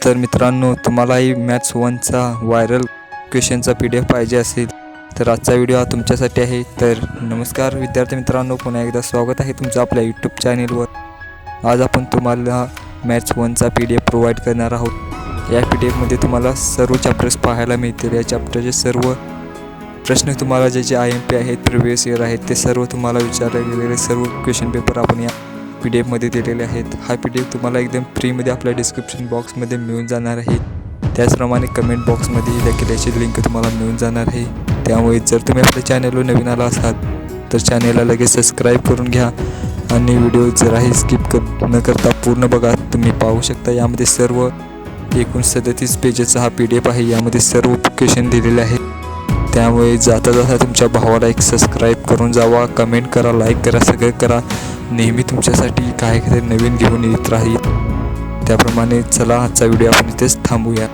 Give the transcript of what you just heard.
तर मित्रांनो, तुम्हालाही मॅथ्स 1चा व्हायरल क्वेश्चनचा PDF पाहिजे असेल तर आजचा व्हिडिओ हा तुमच्यासाठी आहे। तर नमस्कार विद्यार्थी मित्रांनो, पुन्हा एकदा स्वागत आहे तुमचं आपल्या यूट्यूब चॅनेलवर। आज आपण तुम्हाला मॅथ्स 1चा PDF प्रोव्हाइड करणार आहोत। या PDF मध्ये तुम्हाला सर्व चॅप्टर्स पाहायला मिळतील। या चॅप्टरचे सर्व प्रश्न तुम्हाला जे IMP आहेत, प्रिव्हियस इयर आहेत, ते सर्व तुम्हाला विचारले गेलेले सर्व क्वेश्चन पेपर आपण या PDF मध्ये दिलेले आहेत। हा PDF तुम्हाला एकदम फ्रीमध्ये आपल्या डिस्क्रिप्शन बॉक्समध्ये मिळून जाणार आहे। त्याचप्रमाणे कमेंट बॉक्समध्ये देखील याची लिंक तुम्हाला मिळून जाणार आहे। त्यामुळे जर तुम्ही आपल्या चॅनलवर नवीन आला असाल तर चॅनलला लगेच सबस्क्राईब करून घ्या आणि व्हिडिओ जराही स्किप न करता पूर्ण बघा। तुम्ही पाहू शकता यामध्ये सर्व एकूण 37 पेजेसचा हा PDF आहे। यामध्ये सर्व क्वेश्चन दिलेले आहेत। त्यामुळे जाता जाता तुमच्या भावाला एक सबस्क्राईब करून जावा, कमेंट करा, लाईक करा, सगळं करा। नेहमी तुमच्यासाठी काहीतरी नवीन घेऊन येत राहील। त्याप्रमाणे चला आजचा व्हिडिओ आपण इथेच थांबूया।